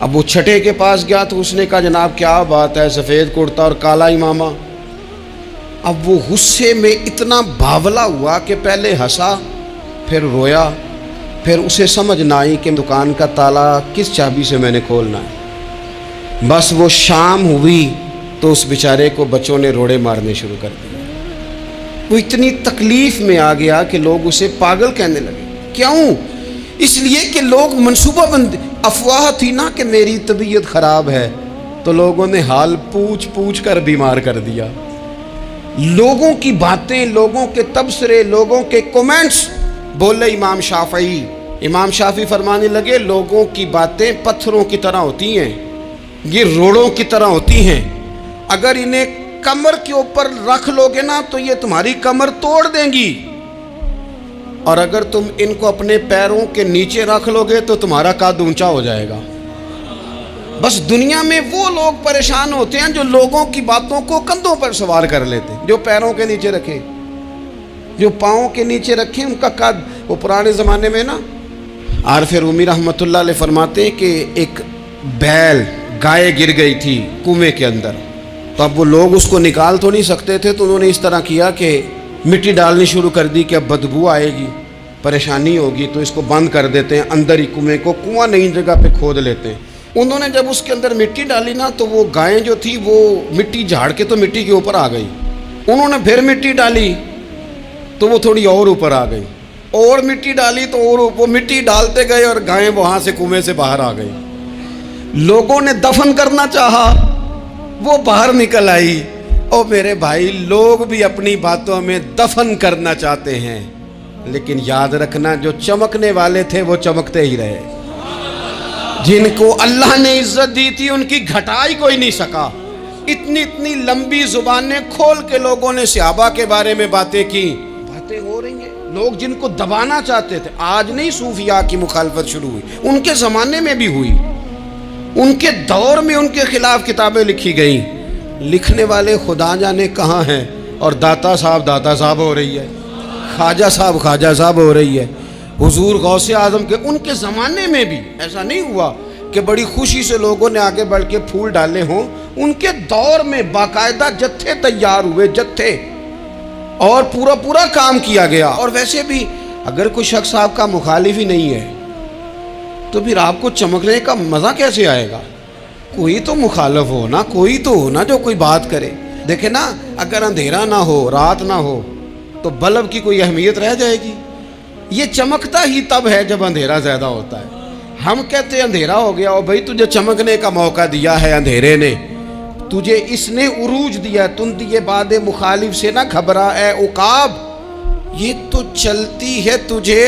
اب وہ چھٹے کے پاس گیا تو اس نے کہا جناب کیا بات ہے، سفید کرتا اور کالا امامہ. اب وہ غصے میں اتنا باولا ہوا کہ پہلے ہنسا پھر رویا، پھر اسے سمجھ نہ آئی کہ دکان کا تالا کس چابی سے میں نے کھولنا ہے. بس وہ شام ہوئی تو اس بیچارے کو بچوں نے روڑے مارنے شروع کر دیے. وہ اتنی تکلیف میں آ گیا کہ لوگ اسے پاگل کہنے لگے. کیوں؟ اس لیے کہ لوگ منصوبہ بند، افواہ تھی نا کہ میری طبیعت خراب ہے، تو لوگوں نے حال پوچھ پوچھ کر بیمار کر دیا. لوگوں کی باتیں، لوگوں کے تبصرے، لوگوں کے کومنٹس. بولے امام شافعی فرمانے لگے لوگوں کی باتیں پتھروں کی طرح ہوتی ہیں، یہ روڑوں کی طرح ہوتی ہیں. اگر انہیں کمر کے اوپر رکھ لو گے نا تو یہ تمہاری کمر توڑ دیں گی، اور اگر تم ان کو اپنے پیروں کے نیچے رکھ لو گے تو تمہارا قد اونچا ہو جائے گا. بس دنیا میں وہ لوگ پریشان ہوتے ہیں جو لوگوں کی باتوں کو کندھوں پر سوار کر لیتے ہیں. جو پیروں کے نیچے رکھے، جو پاؤں کے نیچے رکھے، ان کا قد. وہ پرانے زمانے میں نا عارف رومی رحمۃ اللہ علیہ فرماتے ہیں کہ ایک بیل گائے گر گئی تھی کنویں کے اندر، تو اب وہ لوگ اس کو نکال تو نہیں سکتے تھے، تو انہوں نے اس طرح کیا کہ مٹی ڈالنی شروع کر دی کہ اب بدبو آئے گی، پریشانی ہوگی، تو اس کو بند کر دیتے ہیں اندر ہی کنویں کو. کنواں نئی جگہ پہ کھود لیتے ہیں. انہوں نے جب اس کے اندر مٹی ڈالی نا تو وہ گائیں جو تھی وہ مٹی جھاڑ کے تو مٹی کے اوپر آ گئی. انہوں نے پھر مٹی ڈالی تو وہ تھوڑی اور اوپر آ گئی، اور مٹی ڈالی تو اور وہ مٹی ڈالتے گئے اور گائیں وہاں سے کنویں سے باہر آ گئی. لوگوں نے دفن کرنا چاہا، وہ باہر نکل آئی. او میرے بھائی، لوگ بھی اپنی باتوں میں دفن کرنا چاہتے ہیں، لیکن یاد رکھنا جو چمکنے والے تھے وہ چمکتے ہی رہے. جن کو اللہ نے عزت دی تھی ان کی گھٹائی کوئی نہیں سکا. اتنی لمبی زبانیں کھول کے لوگوں نے صحابہ کے بارے میں باتیں کی. باتیں ہو رہی ہیں. لوگ جن کو دبانا چاہتے تھے، آج نہیں صوفیاء کی مخالفت شروع ہوئی، ان کے زمانے میں بھی ہوئی. ان کے دور میں ان کے خلاف کتابیں لکھی گئیں. لکھنے والے خدا جانے کہاں ہیں، اور داتا صاحب ہو رہی ہے، خواجہ صاحب ہو رہی ہے. حضور غوث اعظم کے ان کے زمانے میں بھی ایسا نہیں ہوا کہ بڑی خوشی سے لوگوں نے آگے بڑھ کے پھول ڈالے ہوں. ان کے دور میں باقاعدہ جتھے تیار ہوئے، جتھے، اور پورا کام کیا گیا. اور ویسے بھی اگر کوئی شخص آپ کا مخالف ہی نہیں ہے تو پھر آپ کو چمکنے کا مزہ کیسے آئے گا؟ کوئی تو مخالف ہو نا، کوئی تو ہو نا جو کوئی بات کرے. دیکھیں نا، اگر اندھیرا نہ ہو، رات نہ ہو، تو بلب کی کوئی اہمیت رہ جائے گی؟ یہ چمکتا ہی تب ہے جب اندھیرا زیادہ ہوتا ہے. ہم کہتے ہیں اندھیرا ہو گیا، اور بھائی تجھے چمکنے کا موقع دیا ہے اندھیرے نے، تجھے اس نے عروج دیا. تم دیے باد مخالف سے نہ گھبرا اے عقاب، یہ تو چلتی ہے تجھے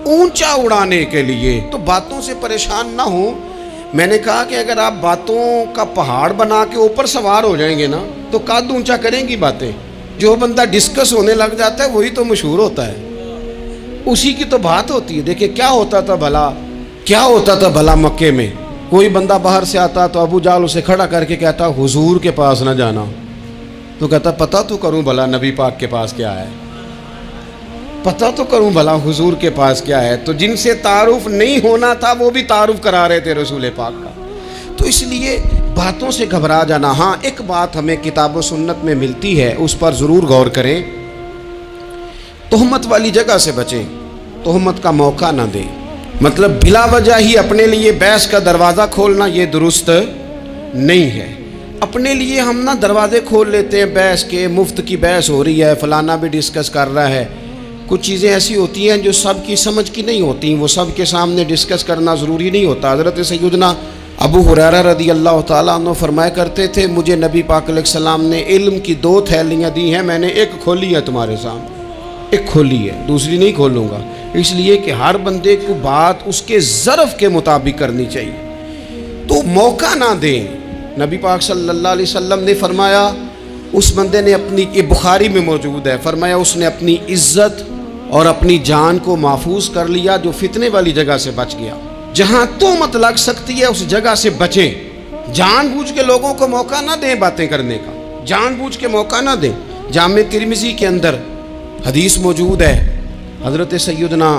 اونچا اڑانے کے لیے. تو باتوں سے پریشان نہ ہو. میں نے کہا کہ اگر آپ باتوں کا پہاڑ بنا کے اوپر سوار ہو جائیں گے نا تو قد اونچا کریں گی باتیں. جو بندہ ڈسکس ہونے لگ جاتا ہے وہی تو مشہور ہوتا ہے، اسی کی تو بات ہوتی ہے. دیکھیں کیا ہوتا تھا بھلا مکے میں. کوئی بندہ باہر سے آتا تو ابو جال اسے کھڑا کر کے کہتا حضور کے پاس نہ جانا. تو کہتا پتہ تو کروں بھلا نبی پاک کے پاس کیا ہے، پتہ تو کروں بھلا حضور کے پاس کیا ہے. تو جن سے تعارف نہیں ہونا تھا وہ بھی تعارف کرا رہے تھے رسول پاک کا. تو اس لیے باتوں سے گھبرا جانا. ہاں ایک بات ہمیں کتاب و سنت میں ملتی ہے، اس پر ضرور غور کریں. تہمت والی جگہ سے بچیں، تہمت کا موقع نہ دیں. مطلب بلا وجہ ہی اپنے لیے بحث کا دروازہ کھولنا یہ درست نہیں ہے. اپنے لیے ہم نا دروازے کھول لیتے ہیں بحث کے. مفت کی بحث ہو رہی ہے، فلانا بھی ڈسکس کر رہا ہے. کچھ چیزیں ایسی ہوتی ہیں جو سب کی سمجھ کی نہیں ہوتی، وہ سب کے سامنے ڈسکس کرنا ضروری نہیں ہوتا. حضرت سیدنا ابو ہریرہ رضی اللہ تعالیٰ عنہ فرمایا کرتے تھے مجھے نبی پاک علیہ السلام نے علم کی 2 تھیلیاں دی ہیں، میں نے ایک کھولی ہے تمہارے سامنے، ایک کھولی ہے، دوسری نہیں کھولوں گا. اس لیے کہ ہر بندے کو بات اس کے ظرف کے مطابق کرنی چاہیے. تو موقع نہ دیں. نبی پاک صلی اللہ علیہ وسلم نے فرمایا اس بندے نے اپنی، یہ بخاری میں موجود ہے، فرمایا اس نے اپنی عزت اور اپنی جان کو محفوظ کر لیا جو فتنے والی جگہ سے بچ گیا. جہاں تہمت لگ سکتی ہے اس جگہ سے بچیں. جان بوجھ کے لوگوں کو موقع نہ دیں باتیں کرنے کا، جان بوجھ کے موقع نہ دیں. جامع ترمذی کے اندر حدیث موجود ہے، حضرت سیدنا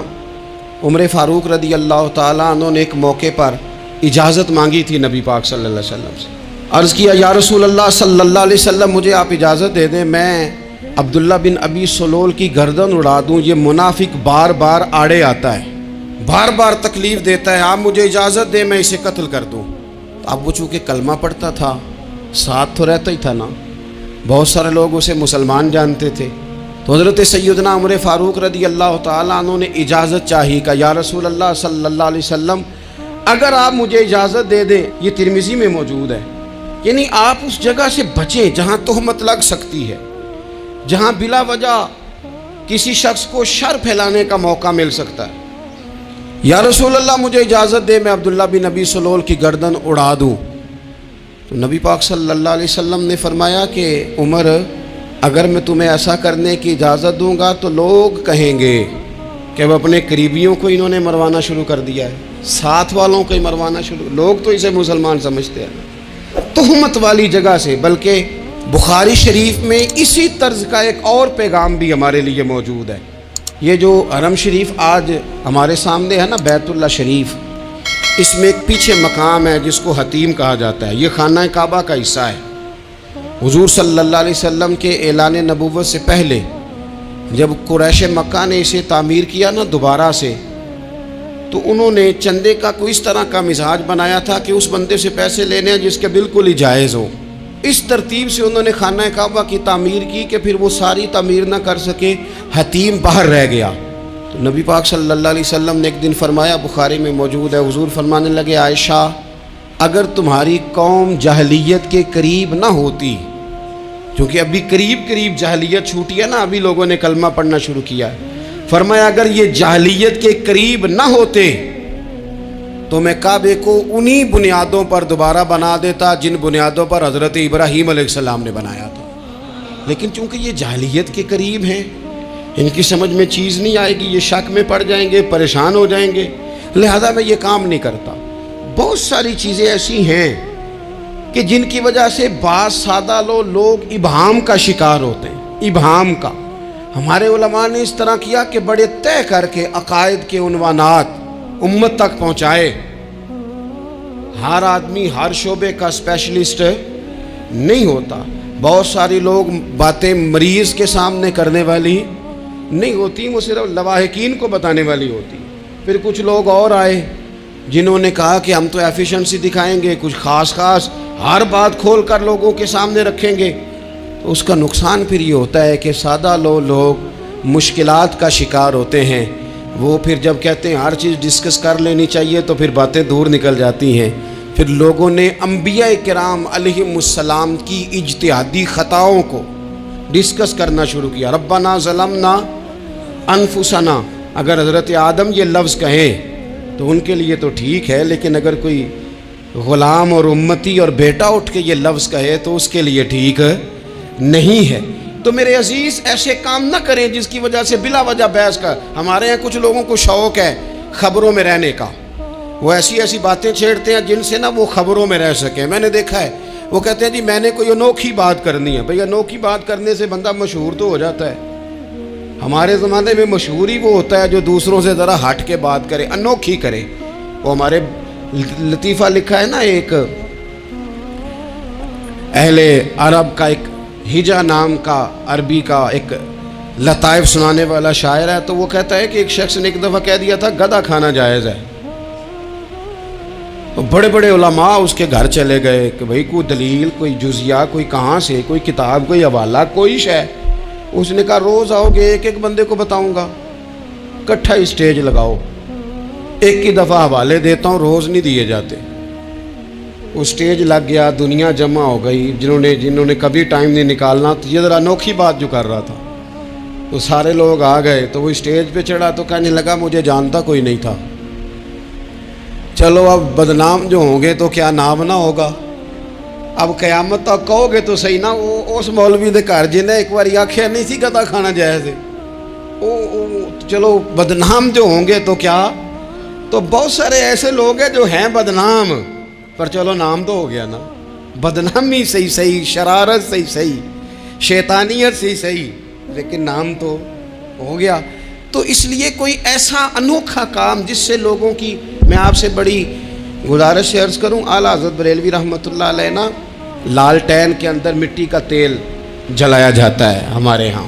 عمر فاروق رضی اللہ تعالیٰ عنہ نے ایک موقع پر اجازت مانگی تھی نبی پاک صلی اللہ علیہ وسلم سے. عرض کیا یا رسول اللہ صلی اللہ علیہ وسلم مجھے آپ اجازت دے دیں میں عبداللہ بن ابی سلول کی گردن اڑا دوں, یہ منافق بار بار آڑے آتا ہے, بار بار تکلیف دیتا ہے, آپ مجھے اجازت دیں میں اسے قتل کر دوں. اب وہ چونکہ کلمہ پڑھتا تھا ساتھ تو رہتا ہی تھا نا, بہت سارے لوگ اسے مسلمان جانتے تھے, تو حضرت سیدنا عمر فاروق رضی اللہ تعالیٰ عنہ نے اجازت چاہی کہ یا رسول اللہ صلی اللہ علیہ وسلم اگر آپ مجھے اجازت دے دیں, یہ ترمذی میں موجود ہے, یعنی آپ اس جگہ سے بچیں جہاں تہمت لگ سکتی ہے, جہاں بلا وجہ کسی شخص کو شر پھیلانے کا موقع مل سکتا ہے. یا رسول اللہ مجھے اجازت دے میں عبداللہ بن ابی سلول کی گردن اڑا دوں. تو نبی پاک صلی اللہ علیہ وسلم نے فرمایا کہ عمر اگر میں تمہیں ایسا کرنے کی اجازت دوں گا تو لوگ کہیں گے کہ وہ اپنے قریبیوں کو انہوں نے مروانا شروع کر دیا ہے, ساتھ والوں کو ہی مروانا شروع, لوگ تو اسے مسلمان سمجھتے ہیں تہمت والی جگہ سے. بلکہ بخاری شریف میں اسی طرز کا ایک اور پیغام بھی ہمارے لیے موجود ہے. یہ جو حرم شریف آج ہمارے سامنے ہے نا بیت اللہ شریف, اس میں ایک پیچھے مقام ہے جس کو حتیم کہا جاتا ہے, یہ خانہ کعبہ کا حصہ ہے. حضور صلی اللہ علیہ وسلم کے اعلان نبوت سے پہلے جب قریش مکہ نے اسے تعمیر کیا نا دوبارہ سے, تو انہوں نے چندے کا کوئی اس طرح کا مزاج بنایا تھا کہ اس بندے سے پیسے لینے ہیں جس کے بالکل ہی جائز ہو. اس ترتیب سے انہوں نے خانہ کعبہ کی تعمیر کی کہ پھر وہ ساری تعمیر نہ کر سکے, حتیم باہر رہ گیا. تو نبی پاک صلی اللہ علیہ وسلم نے ایک دن فرمایا, بخاری میں موجود ہے, حضور فرمانے لگے عائشہ اگر تمہاری قوم جاہلیت کے قریب نہ ہوتی, کیونکہ ابھی قریب جاہلیت چھوٹی ہے نا, ابھی لوگوں نے کلمہ پڑھنا شروع کیا ہے, فرمایا اگر یہ جاہلیت کے قریب نہ ہوتے تو میں کعبے کو انہی بنیادوں پر دوبارہ بنا دیتا جن بنیادوں پر حضرت ابراہیم علیہ السلام نے بنایا تھا. لیکن چونکہ یہ جاہلیت کے قریب ہیں, ان کی سمجھ میں چیز نہیں آئے گی, یہ شک میں پڑ جائیں گے, پریشان ہو جائیں گے, لہذا میں یہ کام نہیں کرتا. بہت ساری چیزیں ایسی ہیں کہ جن کی وجہ سے بعض سادہ لوگ ابہام کا شکار ہوتے ہیں, ابہام کا. ہمارے علماء نے اس طرح کیا کہ بڑے طے کر کے عقائد کے عنوانات امت تک پہنچائے. ہر آدمی ہر شعبے کا اسپیشلسٹ نہیں ہوتا, بہت ساری لوگ باتیں مریض کے سامنے کرنے والی نہیں ہوتی, وہ صرف لواحقین کو بتانے والی ہوتی. پھر کچھ لوگ اور آئے جنہوں نے کہا کہ ہم تو ایفیشنسی دکھائیں گے, کچھ خاص ہر بات کھول کر لوگوں کے سامنے رکھیں گے. تو اس کا نقصان پھر یہ ہوتا ہے کہ سادہ لوگ مشکلات کا شکار ہوتے ہیں. وہ پھر جب کہتے ہیں ہر چیز ڈسکس کر لینی چاہیے تو پھر باتیں دور نکل جاتی ہیں. پھر لوگوں نے انبیاء کرام علیہم السلام کی اجتہادی خطاؤں کو ڈسکس کرنا شروع کیا. ربنا ظلمنا انفسنا, اگر حضرت آدم یہ لفظ کہیں تو ان کے لیے تو ٹھیک ہے, لیکن اگر کوئی غلام اور امتی اور بیٹا اٹھ کے یہ لفظ کہے تو اس کے لیے ٹھیک نہیں ہے. تو میرے عزیز ایسے کام نہ کریں جس کی وجہ سے بلا وجہ بحث کا. ہمارے یہاں کچھ لوگوں کو شوق ہے خبروں میں رہنے کا, وہ ایسی باتیں چھیڑتے ہیں جن سے نہ وہ خبروں میں رہ سکیں. میں نے دیکھا ہے وہ کہتے ہیں جی میں نے کوئی انوکھی بات کرنی ہے. بھئی انوکھی بات کرنے سے بندہ مشہور تو ہو جاتا ہے. ہمارے زمانے میں مشہور ہی وہ ہوتا ہے جو دوسروں سے ذرا ہٹ کے بات کرے, انوکھی کرے. وہ ہمارے لطیفہ لکھا ہے نا, ایک اہل عرب کا ایک ہجا نام کا عربی کا ایک لطائف سنانے والا شاعر ہے, تو وہ کہتا ہے کہ ایک شخص نے ایک دفعہ کہہ دیا تھا گدھا کھانا جائز ہے. تو بڑے بڑے علماء اس کے گھر چلے گئے کہ بھئی کوئی دلیل, کوئی جزیہ, کوئی کہاں سے, کوئی کتاب, کوئی حوالہ, کوئی شے. اس نے کہا روز آؤ گے ایک ایک بندے کو بتاؤں گا, کٹھا اسٹیج لگاؤ, ایک ہی دفعہ حوالے دیتا ہوں, روز نہیں دیے جاتے. وہ اسٹیج لگ گیا, دنیا جمع ہو گئی, جنہوں نے کبھی ٹائم نہیں نکالنا. تو یہ ذرا انوکھی بات جو کر رہا تھا, تو سارے لوگ آ گئے. تو وہ اسٹیج پہ چڑھا تو کہنے لگا مجھے جانتا کوئی نہیں تھا. چلو اب بدنام جو ہوں گے تو کیا نام نہ ہوگا. اب قیامت تک کہو گے تو صحیح نا, وہ اس مولوی دے گھر جنہیں ایک بار آخیا نہیں سی گدھا کھانا جائز ہے, چلو بدنام جو ہوں گے تو کیا. تو بہت سارے ایسے لوگ ہیں جو ہیں بدنام, پر چلو نام تو ہو گیا نا. بدنامی صحیح, شرارت صحیح, شیطانیت صحیح, لیکن نام تو ہو گیا. تو اس لیے کوئی ایسا انوکھا کام جس سے لوگوں کی، میں آپ سے بڑی گزارش سے عرض کروں، اعلیٰ حضرت بریلوی رحمۃ اللہ علیہ نا لالٹین کے اندر مٹی کا تیل جلایا جاتا ہے ہمارے ہاں،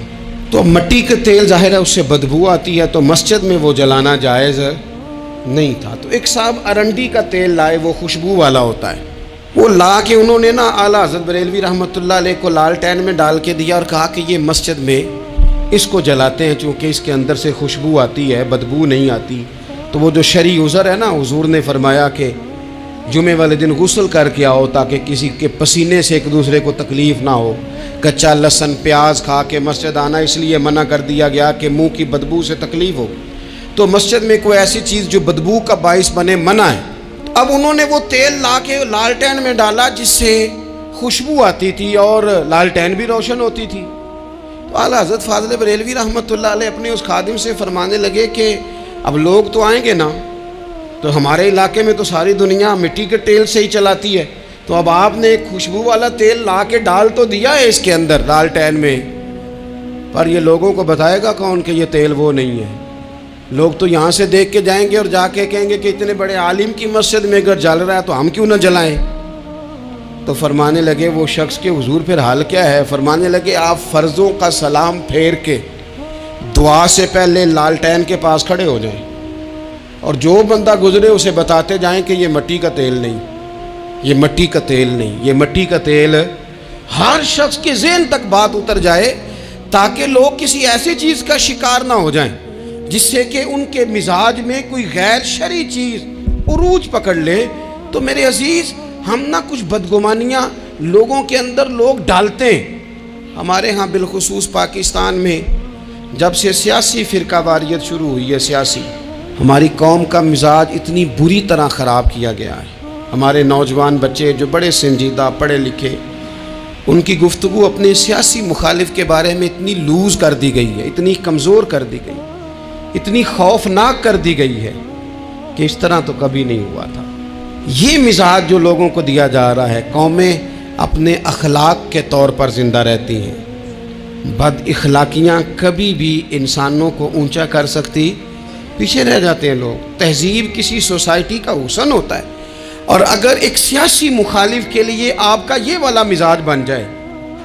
تو مٹی کا تیل ظاہر ہے اس سے بدبو آتی ہے، تو مسجد میں وہ جلانا جائز نہیں تھا۔ تو ایک صاحب ارنڈی کا تیل لائے، وہ خوشبو والا ہوتا ہے، وہ لا کے انہوں نے نا اعلیٰ حضرت بریلوی رحمۃ اللہ علیہ کو لالٹین میں ڈال کے دیا اور کہا کہ یہ مسجد میں اس کو جلاتے ہیں چونکہ اس کے اندر سے خوشبو آتی ہے، بدبو نہیں آتی۔ تو وہ جو شرعی عذر ہے نا، حضور نے فرمایا کہ جمعے والے دن غسل کر کے آؤ تاکہ کسی کے پسینے سے ایک دوسرے کو تکلیف نہ ہو۔ کچا لہسن پیاز کھا کے مسجد آنا اس لیے منع کر دیا گیا کہ منہ کی بدبو سے تکلیف ہو، تو مسجد میں کوئی ایسی چیز جو بدبو کا باعث بنے منع ہے۔ اب انہوں نے وہ تیل لا کے لالٹین میں ڈالا جس سے خوشبو آتی تھی اور لالٹین بھی روشن ہوتی تھی۔ تو اعلیٰ حضرت فاضل بریلوی رحمۃ اللہ علیہ اپنے اس خادم سے فرمانے لگے کہ اب لوگ تو آئیں گے نا، تو ہمارے علاقے میں تو ساری دنیا مٹی کے تیل سے ہی چلاتی ہے، تو اب آپ نے ایک خوشبو والا تیل لا کے ڈال تو دیا ہے اس کے اندر لالٹین میں، پر یہ لوگوں کو بتائے گا کون کہ یہ تیل وہ نہیں ہے؟ لوگ تو یہاں سے دیکھ کے جائیں گے اور جا کے کہیں گے کہ اتنے بڑے عالم کی مسجد میں اگر جل رہا ہے تو ہم کیوں نہ جلائیں؟ تو فرمانے لگے وہ شخص کہ حضور پھر حال کیا ہے؟ فرمانے لگے آپ فرضوں کا سلام پھیر کے دعا سے پہلے لالٹین کے پاس کھڑے ہو جائیں اور جو بندہ گزرے اسے بتاتے جائیں کہ یہ مٹی کا تیل نہیں، یہ مٹی کا تیل نہیں، یہ مٹی کا تیل۔ ہر شخص کے ذہن تک بات اتر جائے تاکہ لوگ کسی ایسی چیز کا شکار نہ ہو جائیں جس سے کہ ان کے مزاج میں کوئی غیر شرعی چیز عروج پکڑ لے۔ تو میرے عزیز، ہم نہ کچھ بدگمانیاں لوگوں کے اندر لوگ ڈالتے ہیں۔ ہمارے ہاں بالخصوص پاکستان میں جب سے سیاسی فرقہ واریت شروع ہوئی ہے، سیاسی، ہماری قوم کا مزاج اتنی بری طرح خراب کیا گیا ہے۔ ہمارے نوجوان بچے جو بڑے سنجیدہ پڑھے لکھے، ان کی گفتگو اپنے سیاسی مخالف کے بارے میں اتنی لوز کر دی گئی ہے، اتنی کمزور کر دی گئی، اتنی خوفناک کر دی گئی ہے کہ اس طرح تو کبھی نہیں ہوا تھا۔ یہ مزاج جو لوگوں کو دیا جا رہا ہے، قومیں اپنے اخلاق کے طور پر زندہ رہتی ہیں۔ بد اخلاقیاں کبھی بھی انسانوں کو اونچا کر سکتی، پیچھے رہ جاتے ہیں لوگ۔ تہذیب کسی سوسائٹی کا حسن ہوتا ہے، اور اگر ایک سیاسی مخالف کے لیے آپ کا یہ والا مزاج بن جائے،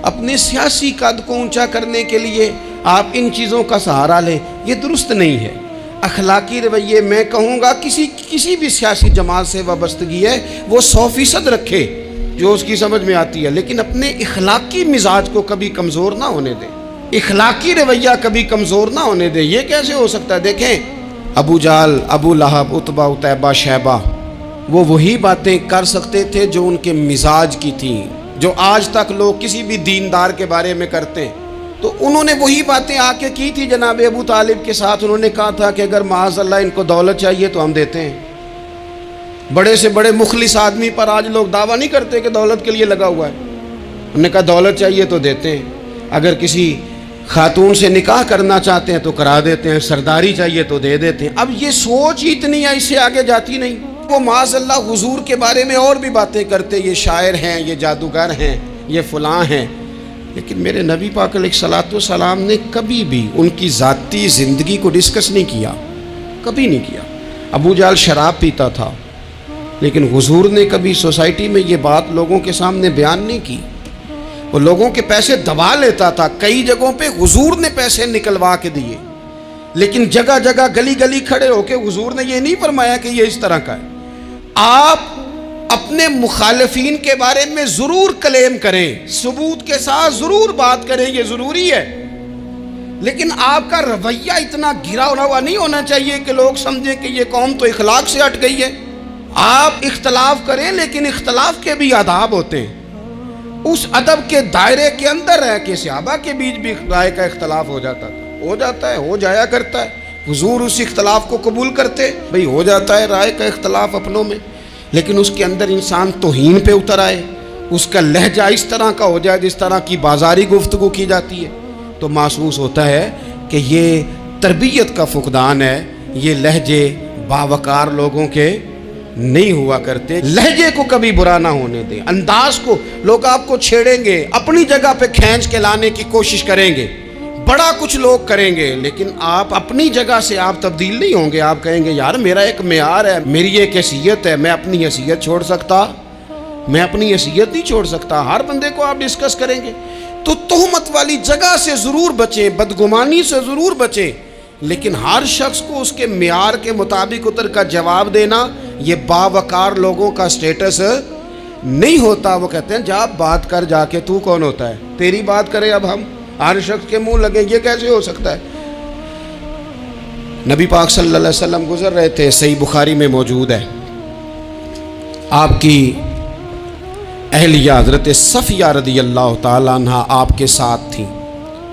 اپنے سیاسی قد کو اونچا کرنے کے لیے آپ ان چیزوں کا سہارا لیں، یہ درست نہیں ہے۔ اخلاقی رویے میں کہوں گا کسی بھی سیاسی جماعت سے وابستگی ہے وہ 100% رکھے جو اس کی سمجھ میں آتی ہے، لیکن اپنے اخلاقی مزاج کو کبھی کمزور نہ ہونے دے، اخلاقی رویہ کبھی کمزور نہ ہونے دے۔ یہ کیسے ہو سکتا ہے؟ دیکھیں، ابو جہل، ابو لہب، عتبہ، عتیبہ، شیبہ، وہ وہی باتیں کر سکتے تھے جو ان کے مزاج کی تھیں، جو آج تک لوگ کسی بھی دیندار کے بارے میں کرتے ہیں۔ تو انہوں نے وہی باتیں آ کے کی تھی جناب ابو طالب کے ساتھ۔ انہوں نے کہا تھا کہ اگر معاذ اللہ ان کو دولت چاہیے تو ہم دیتے ہیں۔ بڑے سے بڑے مخلص آدمی پر آج لوگ دعویٰ نہیں کرتے کہ دولت کے لیے لگا ہوا ہے۔ انہوں نے کہا دولت چاہیے تو دیتے ہیں، اگر کسی خاتون سے نکاح کرنا چاہتے ہیں تو کرا دیتے ہیں، سرداری چاہیے تو دے دیتے ہیں۔ اب یہ سوچ ہی اتنی ہے، اس سے آگے جاتی نہیں۔ وہ معاذ اللہ حضور کے بارے میں اور بھی باتیں کرتے، یہ شاعر ہیں، یہ جادوگر ہیں، یہ فلاں ہیں، لیکن میرے نبی پاک علیہ الصلوۃ والسلام نے کبھی بھی ان کی ذاتی زندگی کو ڈسکس نہیں کیا، کبھی نہیں کیا۔ ابو جہل شراب پیتا تھا، لیکن حضور نے کبھی سوسائٹی میں یہ بات لوگوں کے سامنے بیان نہیں کی۔ وہ لوگوں کے پیسے دبا لیتا تھا، کئی جگہوں پہ حضور نے پیسے نکلوا کے دیے، لیکن جگہ جگہ گلی گلی کھڑے ہو کے حضور نے یہ نہیں فرمایا کہ یہ اس طرح کا ہے۔ آپ اپنے مخالفین کے بارے میں ضرور کلیم کریں، ثبوت کے ساتھ ضرور بات کریں، یہ ضروری ہے، لیکن آپ کا رویہ اتنا گرا ہوا نہیں ہونا چاہیے کہ لوگ سمجھیں کہ یہ قوم تو اخلاق سے ہٹ گئی ہے۔ آپ اختلاف کریں، لیکن اختلاف کے بھی آداب ہوتے ہیں، اس ادب کے دائرے کے اندر ہے کہ صحابہ کے بیچ بھی رائے کا اختلاف ہو جاتا تھا، ہو جاتا ہے، ہو جایا کرتا ہے۔ حضور اس اختلاف کو قبول کرتے، بھئی ہو جاتا ہے رائے کا اختلاف اپنوں میں، لیکن اس کے اندر انسان توہین پہ اتر آئے، اس کا لہجہ اس طرح کا ہو جائے جس طرح کی بازاری گفتگو کی جاتی ہے، تو محسوس ہوتا ہے کہ یہ تربیت کا فقدان ہے۔ یہ لہجے باوقار لوگوں کے نہیں ہوا کرتے۔ لہجے کو کبھی برا نہ ہونے دیں، انداز کو، لوگ آپ کو چھیڑیں گے، اپنی جگہ پہ کھینچ کے لانے کی کوشش کریں گے، بڑا کچھ لوگ کریں گے، لیکن آپ اپنی جگہ سے آپ تبدیل نہیں ہوں گے. آپ کہیں گے یار میرا ایک معیار ہے، میری ایک حیثیت ہے، میں اپنی حیثیت چھوڑ سکتا؟ میں اپنی حیثیت نہیں چھوڑ سکتا. ہر بندے کو آپ ڈسکس کریں گے. تو تہمت والی جگہ سے ضرور بچیں، بدگمانی سے ضرور بچیں، لیکن ہر شخص کو اس کے معیار کے مطابق اتر کا جواب دینا یہ باوقار لوگوں کا سٹیٹس نہیں ہوتا. وہ کہتے ہیں جا بات کر، جا کے تو کون ہوتا ہے تیری بات کرے. اب ہم ہر شخص کے منہ لگیں، یہ کیسے ہو سکتا ہے؟ نبی پاک صلی اللہ علیہ وسلم گزر رہے تھے، صحیح بخاری میں موجود ہے. آپ کی اہلیہ حضرت صفیہ رضی اللہ تعالیٰ عنہ آپ کے ساتھ تھیں.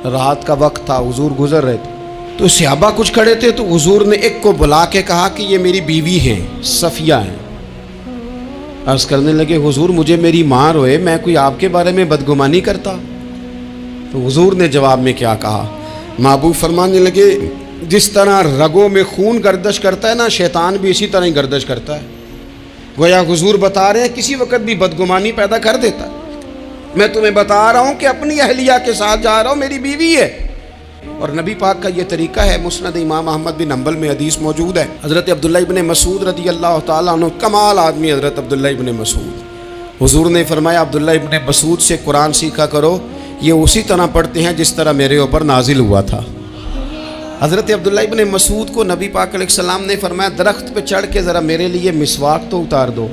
رات کا وقت تھا، حضور گزر رہے تھے تو صحابہ کچھ کھڑے تھے، تو حضور نے ایک کو بلا کے کہا کہ یہ میری بیوی ہیں، صفیہ ہیں. عرض کرنے لگے حضور مجھے میری ماں روئے، میں کوئی آپ کے بارے میں بدگمانی کرتا؟ تو حضور نے جواب میں کیا کہا؟ محبوب فرمانے لگے جس طرح رگوں میں خون گردش کرتا ہے نا، شیطان بھی اسی طرح ہی گردش کرتا ہے. گویا حضور بتا رہے ہیں کسی وقت بھی بدگمانی پیدا کر دیتا. میں تمہیں بتا رہا ہوں کہ اپنی اہلیہ کے ساتھ جا رہا ہوں، میری بیوی ہے. اور نبی پاک کا یہ طریقہ ہے. مسند امام احمد بن حنبل میں حدیث موجود ہے. حضرت عبداللہ ابن مسعود رضی اللہ تعالیٰ عنہ، کمال آدمی حضرت عبداللہ ابن مسعود. حضور نے فرمایا عبداللہ ابن مسعود سے قرآن سیکھا کرو، یہ اسی طرح پڑھتے ہیں جس طرح میرے اوپر نازل ہوا تھا. حضرت عبداللہ ابن مسعود کو نبی پاک علیہ السلام نے فرمایا درخت پہ چڑھ کے ذرا میرے لیے مسواک تو اتار دو.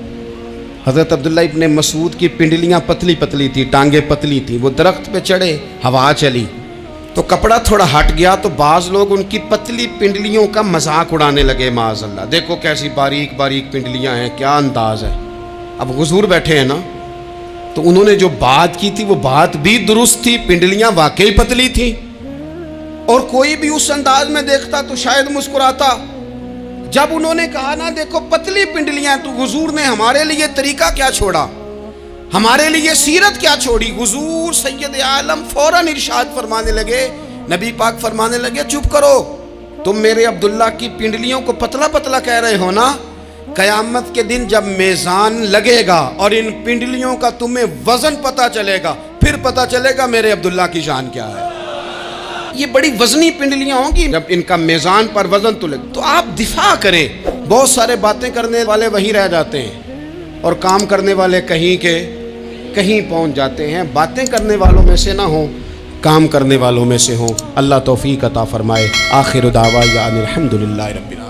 حضرت عبداللہ ابن مسعود کی پنڈلیاں پتلی پتلی تھی، ٹانگیں پتلی تھی. وہ درخت پہ چڑھے، ہوا چلی تو کپڑا تھوڑا ہٹ گیا، تو بعض لوگ ان کی پتلی پنڈلیوں کا مذاق اڑانے لگے. معاذ اللہ، دیکھو کیسی باریک باریک پنڈلیاں ہیں، کیا انداز ہے. اب حضور بیٹھے ہیں نا، تو انہوں نے جو بات کی تھی وہ بات بھی درست تھی، پنڈلیاں واقعی پتلی تھیں. اور کوئی بھی اس انداز میں دیکھتا تو شاید مسکراتا. جب انہوں نے کہا نا دیکھو پتلی پنڈلیاں، تو حضور نے ہمارے لیے طریقہ کیا چھوڑا، ہمارے لیے سیرت کیا چھوڑی. حضور سید عالم فوراً ارشاد فرمانے لگے، نبی پاک فرمانے لگے چپ کرو، تم میرے عبداللہ کی پنڈلیوں کو پتلا پتلا کہہ رہے ہو نا، قیامت کے دن جب میزان لگے گا اور ان پنڈلیوں کا تمہیں وزن پتہ چلے گا، پھر پتہ چلے گا میرے عبداللہ کی شان کیا ہے. یہ بڑی وزنی پنڈلیاں ہوں گی، جب ان کا میزان پر وزن تلے تو آپ دفاع کریں. بہت سارے باتیں کرنے والے وہیں رہ جاتے ہیں اور کام کرنے والے کہیں کے کہیں پہنچ جاتے ہیں. باتیں کرنے والوں میں سے نہ ہوں، کام کرنے والوں میں سے ہوں. اللہ توفیق عطا فرمائے. آخر دعوانا الحمدللہ رب العالمین.